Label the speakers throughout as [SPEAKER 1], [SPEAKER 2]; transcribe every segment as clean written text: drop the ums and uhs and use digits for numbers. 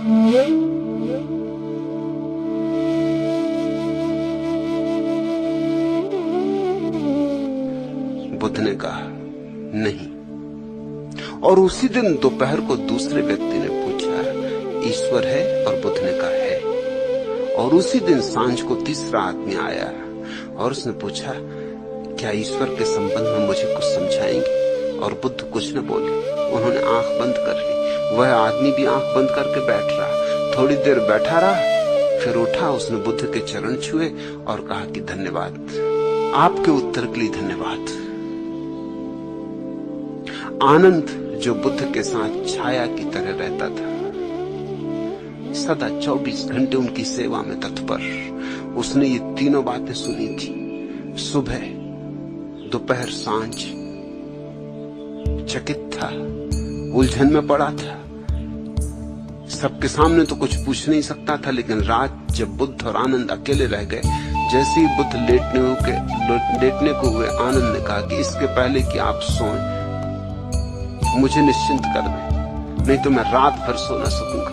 [SPEAKER 1] बुद्ध ने कहा नहीं। और उसी दिन दोपहर को दूसरे व्यक्ति ने पूछा ईश्वर है, और बुद्ध ने कहा है। और उसी दिन सांझ को तीसरा आदमी आया और उसने पूछा क्या ईश्वर के संबंध में मुझे कुछ समझाएंगे? और बुद्ध कुछ न बोले, उन्होंने आंख बंद कर ली। वह आदमी भी आंख बंद करके बैठ रहा। थोड़ी देर बैठा रहा, फिर उठा, उसने बुद्ध के चरण छुए और कहा कि धन्यवाद, आपके उत्तर के लिए धन्यवाद। आनंद जो बुद्ध के साथ छाया की तरह रहता था, सदा 24 घंटे उनकी सेवा में तत्पर, उसने ये तीनों बातें सुनी थी। सुबह, दोपहर, सांझ। चकित था, उलझन में पड़ा था। सबके सामने तो कुछ पूछ नहीं सकता था, लेकिन रात जब बुद्ध और आनंद अकेले रह गए, जैसे ही बुद्ध लेटने को हुए, आनंद ने कहा कि इसके पहले कि आप सोएं मुझे निश्चिंत कर दें, नहीं तो मैं रात भर सो ना सकूंगा।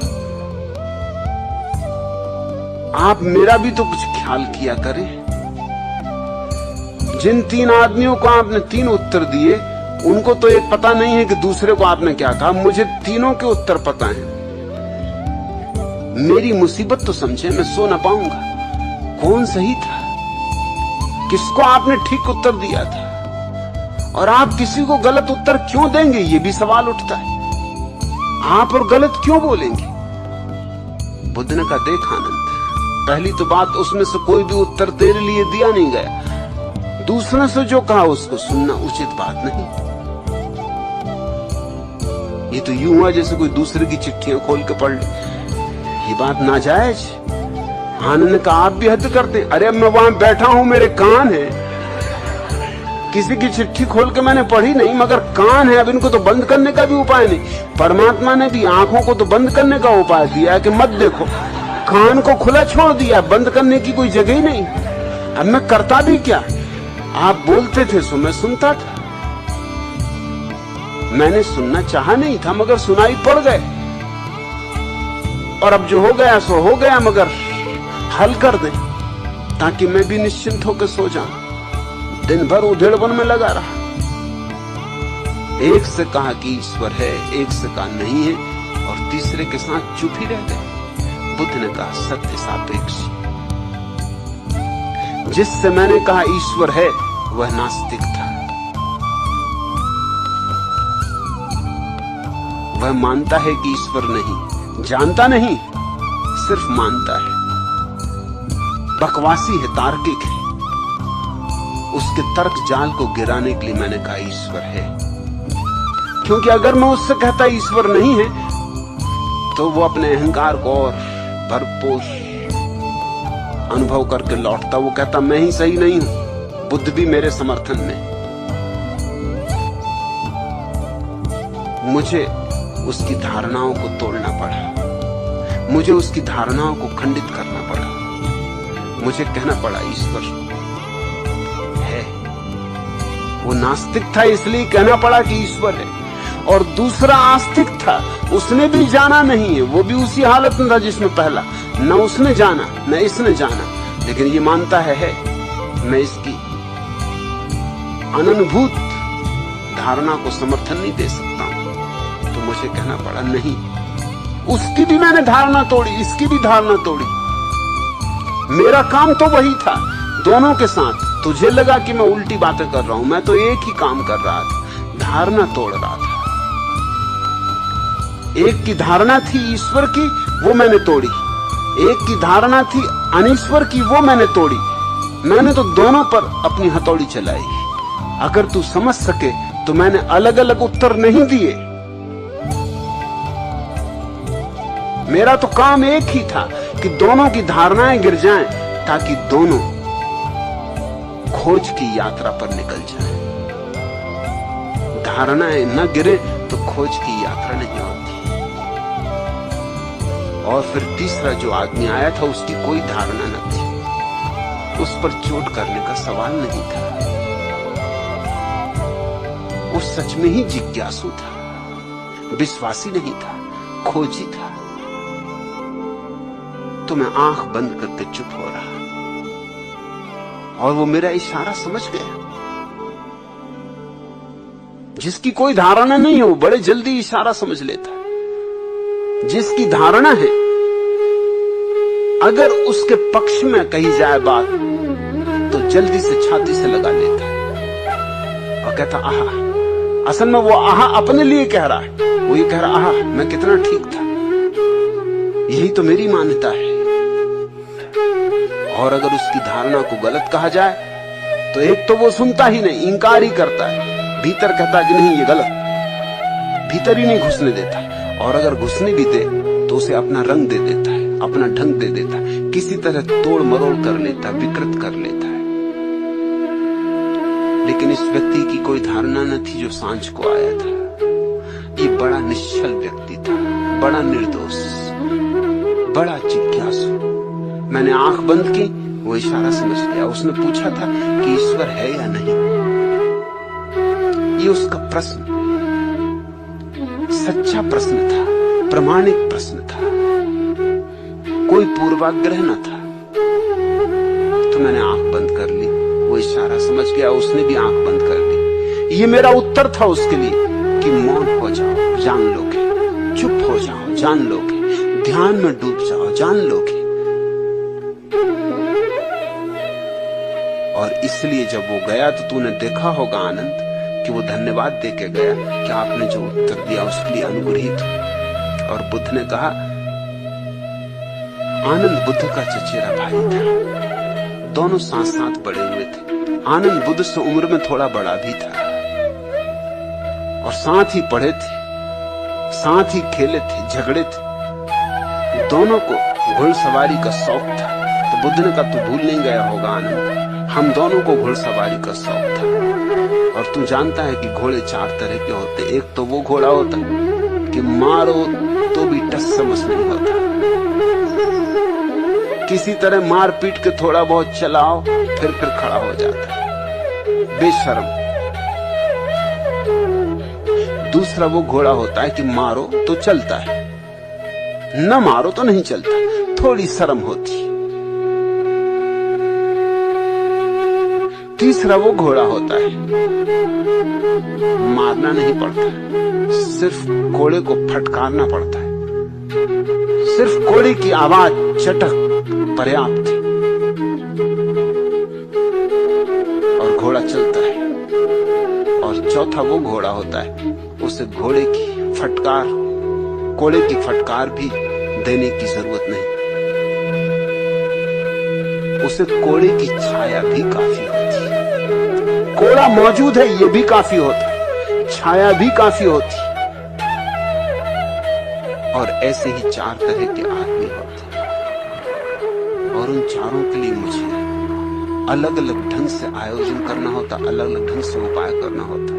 [SPEAKER 1] आप मेरा भी तो कुछ ख्याल किया करें। जिन 3 आदमियों को आपने 3 उत्तर दिए, उनको तो एक पता नहीं है कि दूसरे को आपने क्या कहा। मुझे तीनों के उत्तर पता हैं। मेरी मुसीबत तो समझे, मैं सो ना पाऊंगा। कौन सही था, किसको आपने ठीक उत्तर दिया था, और आप किसी को गलत उत्तर क्यों देंगे, ये भी सवाल उठता है। आप और गलत क्यों बोलेंगे? बुद्ध ने कहा देख आनंद, पहली तो बात, उसमें से कोई भी उत्तर तेरे लिए दिया नहीं गया। दूसरे से जो कहा उसको सुनना उचित बात नहीं। ये तो यूं हुआ जैसे कोई दूसरे की चिट्ठियां खोल के पढ़ ले, ये बात नाजायज। आनंद ने कहा आप भी हद करते हैं। अरे मैं वहां बैठा हूं, मेरे कान है, किसी की चिट्ठी खोल के मैंने पढ़ी नहीं, मगर कान है, अब इनको तो बंद करने का भी उपाय नहीं। परमात्मा ने भी आंखों को तो बंद करने का उपाय दिया कि मत देखो, कान को खुला छोड़ दिया, बंद करने की कोई जगह ही नहीं। अब मैं करता भी क्या? आप बोलते थे सो मैं सुनता था। मैंने सुनना चाहा नहीं था, मगर सुनाई पड़ गए, और अब जो हो गया सो हो गया, मगर हल कर दे ताकि मैं भी निश्चिंत होकर सो जाऊं। दिन भर उधेड़पन में लगा रहा। एक से कहा कि ईश्वर है, एक से कहा नहीं है, और तीसरे के साथ चुप ही रह गए। बुद्ध ने कहा सत्य सापेक्ष। जिससे मैंने कहा ईश्वर है, वह नास्तिक था। वह मानता है कि ईश्वर नहीं, जानता नहीं, सिर्फ मानता है। बकवासी है, तार्किक है। उसके तर्क जाल को गिराने के लिए मैंने कहा ईश्वर है, क्योंकि अगर मैं उससे कहता ईश्वर नहीं है, तो वो अपने अहंकार को और भरपूर अनुभव करके लौटता। वो कहता मैं ही सही नहीं हूं। बुद्ध भी मेरे समर्थन में। मुझे उसकी धारणाओं को तोड़ना पड़ा, मुझे उसकी धारणाओं को खंडित करना पड़ा। मुझे कहना पड़ा ईश्वर है। वो नास्तिक था, इसलिए कहना पड़ा कि ईश्वर है। और दूसरा आस्तिक था, उसने भी जाना नहीं है, वो भी उसी हालत में था जिसमें पहला। न उसने जाना न इसने जाना, लेकिन ये मानता है। मैं इसकी अननुभूत धारणा को समर्थन नहीं दे सकता हूं। तो मुझे कहना पड़ा नहीं, उसकी भी मैंने धारणा तोड़ी, इसकी भी धारणा तोड़ी। मेरा काम तो वही था, दोनों के साथ। तुझे लगा कि मैं उल्टी बातें कर रहा हूं, मैं तो एक ही काम कर रहा था, धारणा तोड़ रहा था। एक की धारणा थी ईश्वर की, वो मैंने तोड़ी। एक की धारणा थी अनीश्वर की, वो मैंने तोड़ी। मैंने तो दोनों पर अपनी हथौड़ी चलाई। अगर तू समझ सके तो मैंने अलग अलग उत्तर नहीं दिए। मेरा तो काम एक ही था कि दोनों की धारणाएं गिर जाएं, ताकि दोनों खोज की यात्रा पर निकल जाएं। धारणाएं न गिरे तो खोज की यात्रा नहीं होती। और फिर तीसरा जो आदमी आया था, उसकी कोई धारणा न थी, उस पर चोट करने का सवाल नहीं था। वो सच में ही जिज्ञासु था, विश्वासी नहीं था, खोजी था। तो मैं आंख बंद करके चुप हो रहा और वो मेरा इशारा समझ गया। जिसकी कोई धारणा नहीं हो बड़े जल्दी इशारा समझ लेता है। जिसकी धारणा है अगर उसके पक्ष में कही जाए बात तो जल्दी से छाती से लगा लेता है और कहता आहा। असल में वो आहा अपने लिए कह रहा है। वो ये कह रहा आहा मैं कितना ठीक था, यही तो मेरी मान्यता है। और अगर उसकी धारणा को गलत कहा जाए तो एक तो वो सुनता ही नहीं, इंकार ही करता है, भीतर कहता है कि नहीं ये गलत, भीतर ही नहीं घुसने देता। और अगर घुसने भी दे तो उसे अपना रंग दे देता है, अपना ढंग दे देता है, किसी तरह तोड़ मरोड़ कर लेता है, विकृत कर लेता है। लेकिन इस व्यक्ति की कोई धारणा न थी जो सांझ को आया था। ये बड़ा निश्चल व्यक्ति था, बड़ा निर्दोष, बड़ा जिज्ञासु। मैंने आंख बंद की, वो इशारा समझ गया। उसने पूछा था कि ईश्वर है या नहीं। ये उसका प्रश्न सच्चा प्रश्न था, प्रामाणिक प्रश्न था, कोई पूर्वाग्रह न था। तो मैंने आंख बंद कर ली, वो इशारा समझ गया, उसने भी आंख बंद कर ली। ये मेरा उत्तर था उसके लिए कि मौन हो जाओ, जान लोगे, चुप हो जाओ, जान लोगे, ध्यान में डूब जाओ, जान लोगे। और इसलिए जब वो गया तो तूने देखा होगा आनंद कि वो धन्यवाद देके गया कि आपने जो उत्तर दिया उसके लिए अनुग्रहित हूं। और बुद्ध ने कहा, आनंद बुद्ध का चचेरा भाई था, दोनों साथ साथ बड़े हुए थे। आनंद बुद्ध से उम्र में थोड़ा बड़ा भी था और साथ ही पढ़े थे, साथ ही खेले थे, झगड़े थे। दोनों को घुड़सवारी का शौक था। तो बुद्ध ने कहा तू भूल नहीं गया होगा आनंद, हम दोनों को घुड़सवारी का शौक था। और तू जानता है कि घोड़े 4 तरह के होते। एक तो वो घोड़ा होता कि मारो तो भी टस समझ नहीं होता, किसी तरह मार पीट के थोड़ा बहुत चलाओ फिर खड़ा हो जाता है, बेशर्म। दूसरा वो घोड़ा होता है कि मारो तो चलता है, न मारो तो नहीं चलता, थोड़ी शर्म होती। तीसरा वो घोड़ा होता है मारना नहीं पड़ता, सिर्फ घोड़े को फटकारना पड़ता है, सिर्फ घोड़े की आवाज चटक पर्याप्त है और घोड़ा चलता है। और चौथा वो घोड़ा होता है, उसे घोड़े की फटकार भी देने की जरूरत नहीं, उसे कोड़े की छाया भी काफी होती है। कोड़ा मौजूद है ये भी काफी होता है, छाया भी काफी होती। और ऐसे ही 4 तरह के आदमी होते हैं और उन चारों के लिए मुझे अलग अलग ढंग से आयोजन करना होता, अलग अलग ढंग से उपाय करना होता।